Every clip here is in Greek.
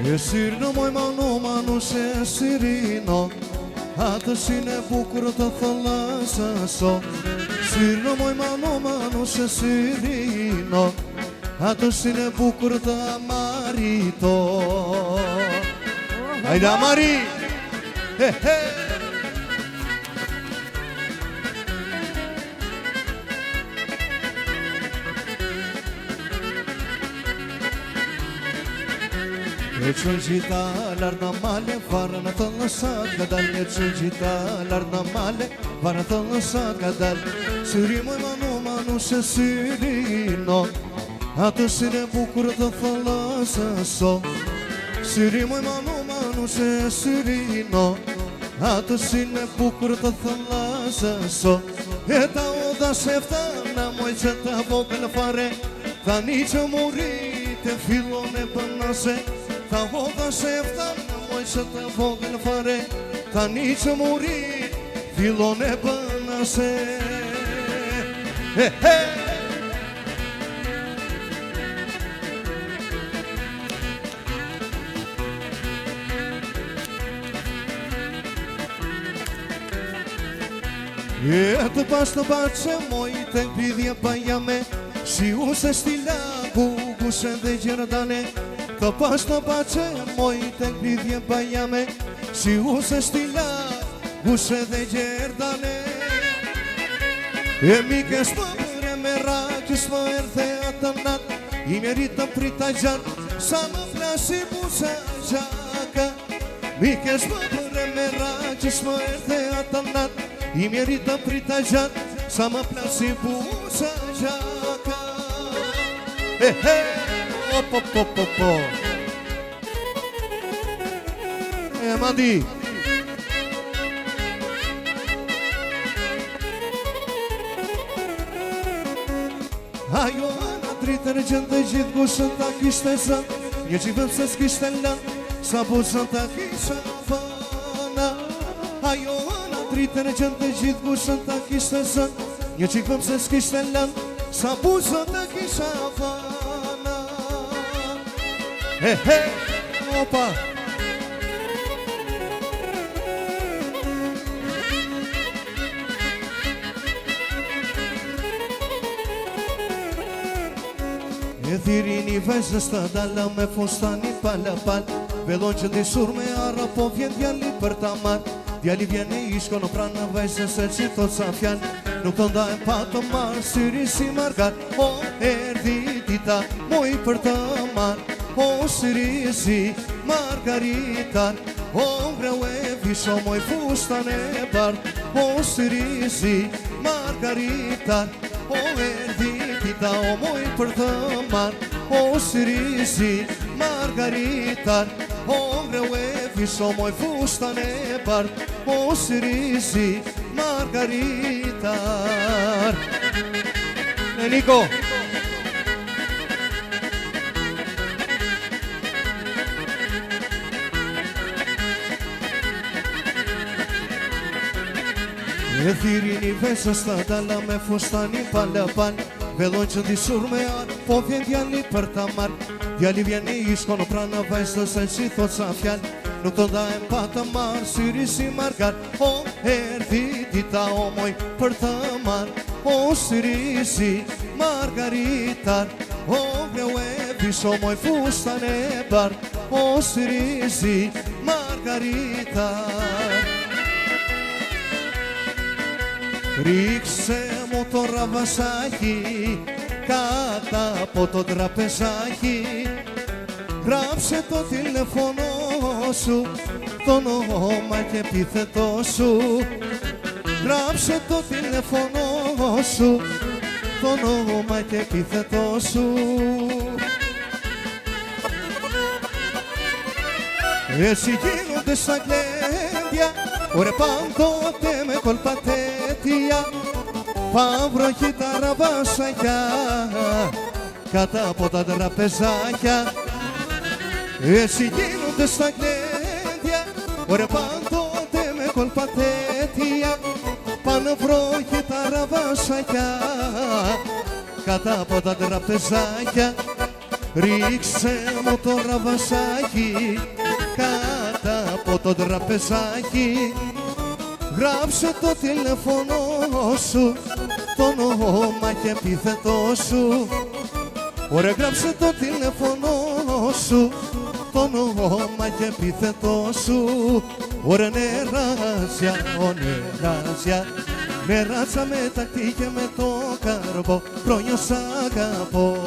Σύρνο μου μανού σε σιρήνο, άτος είναι μπούκρο το θαλάσσασο. Σύρνο μου μανού σε σιρήνο, άτος είναι μπούκρο το αμάριτο. Άιντε αμάρι! Ečulčita larna male, varna tălăsat gadal. Ečulčita larna male, varna tălăsat gadal. Sirimo manu se sirino, atunci ne bucur de fălăsăso. Sirimo manu se sirino, atunci ne bucur de fălăsăso. Eta oda șeftana, moi ce ta vogel fare, ta nici morite filone pânase. Τα βόδα σε φτάνω, μόησα τα βόγελ φαρέ, τα νίτσο μουρί, φιλόν επάνασε. Το πας το πάτσε μόη, τεν πίδια παγιάμε, σιούσε στη λάκου, κούσε δε γερδάνε. Το πας το πάτσε μόη, τεν πίδια παγιάμε, σιούσε στη λάκου, κούσε δε γερδάνε. Εμείς στο μεράκι στο έρθε ατανάτ, η μερίτα πριταγιάν, σαν να πλάσει μπουζαζάκα. Εμείς στο μεράκι στο έρθε ατανάτ, η μερίτα πριταγιάν, σαν να πλάσει μπουζαζάκα. Πω. Μαντί. Ioana tritergent de jit gusën ta kishte zën, një qivëm se s'kishte lën, sa buzën ta kisha fana. Ioana tritergent de jit gusën ta kishte zën, një qivëm se s'kishte lën, sa buzën ta kisha fana. Opa! Θηρίνει βέζε στα ντάλα με φωστάνι παλαπάλ. Βελόν që ndisur me arra po vjen djali për ta marr. Djali vjen e ishko në pranë vajzën se që thot sa fjal. Nuk të ndajmë pa të marr, syri si margar. O erdi dita, moj për të marr. O syri si margaritar. O ngreu e visho moj fustan e bard. O syri si margaritar. O erdi dita, o moj për të marr. O syri si margaritar. O ngreu e visho moj fustan e bard. O syri si margaritar. Niko! E thirini vesë sta dalla me fustani palapal. Vellon që ndisur me arë, po vjen djali për ta marr. Djali vjen i ishko në pranë vajzë se që thot sa fjal. Nuk të ndajem pa të marr, syri si margar. O erdi dita o moj për të marr. O syri si margaritar. O ngreu e visho moj fustan e bard. O syri si margaritar. Ρίξε μου το ραβασάκι κάτω από το τραπεζάκι. Γράψε το τηλέφωνο σου, το όνομα και επίθετό σου. Γράψε το τηλέφωνο σου, το όνομα και επίθετό σου. Έτσι γίνονται στα γλέντια, ωραία πάντοτε με κολπατέτια. Παύρο έχει τα ραβασάκια κάτω από τα τραπεζάκια. Έτσι γίνονται στα γλέντια, ωραία πάντοτε με κολπατέτια. Πάνω βρόχε τα ραβασάκια κάτω από τα τραπεζάκια. Ρίξε μου το ραβασάκι κάτω από το τραπεζάκι. Γράψε το τηλέφωνο σου, το όνομα και επίθετό σου. Ωραία, γράψε το τηλέφωνο σου, το όνομα και επίθετό σου. Ωραία, νεράζια, ω νεράζια, νεράζα με τακτή και με το καρπό, χρόνια σ' αγαπώ.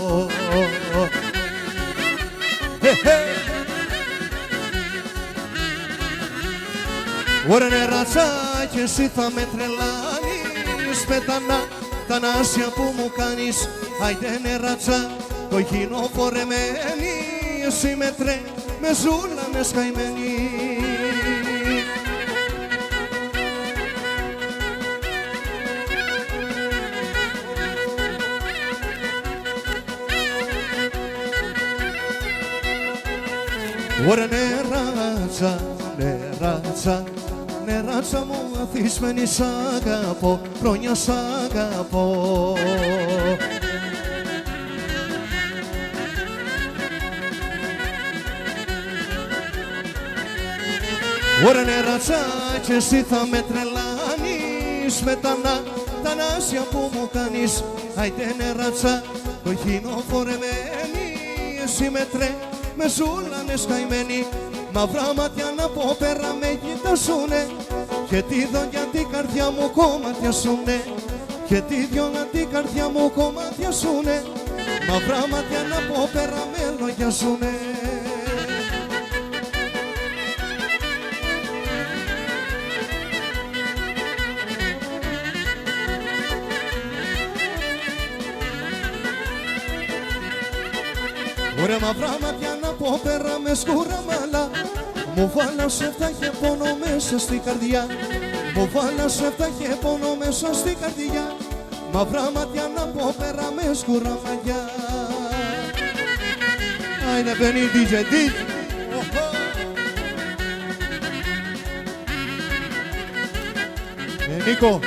Ωραία, νεράζα κι εσύ θα με τρελάνεις με τα νάσια που μου κάνεις. Άιντε νεράτσα, κοκκινό φορεμένη, εσύ με ζούλανες καημένη. Ωραία, νεράτσα, νεράτσα, νεράτσα μου αθισμένη σ' αγαπώ, χρόνια σ' αγαπώ. Ωραία, νεράτσα κι εσύ θα με τρελάνεις με τα νάσια που μου κάνεις. Άιντε νεράτσα, κοκκινό φορεμένη, εσύ με ζούλανες καημένη. Μαυρά μάτια από πέρα με κοιτάζουνε και τη δόντια την καρδιά μου κομματιάσουνε, και τη δυο την καρδιά μου κομματιάσουνε. Μαυρά μάτια από πέρα με λογιάζουνε. Ωραία, μαυρά μάτια από πέρα με σκούρα μαλά, μου βάλα σε φτάχε πόνο μέσα στην καρδιά. Μου βάλα σε φτάχε πόνο μέσα στην καρδιά. Μαυρά μάτια από πέρα με σκούρα μαλλιά. Άινε μπαίνει DJ Ditch. Νίκο.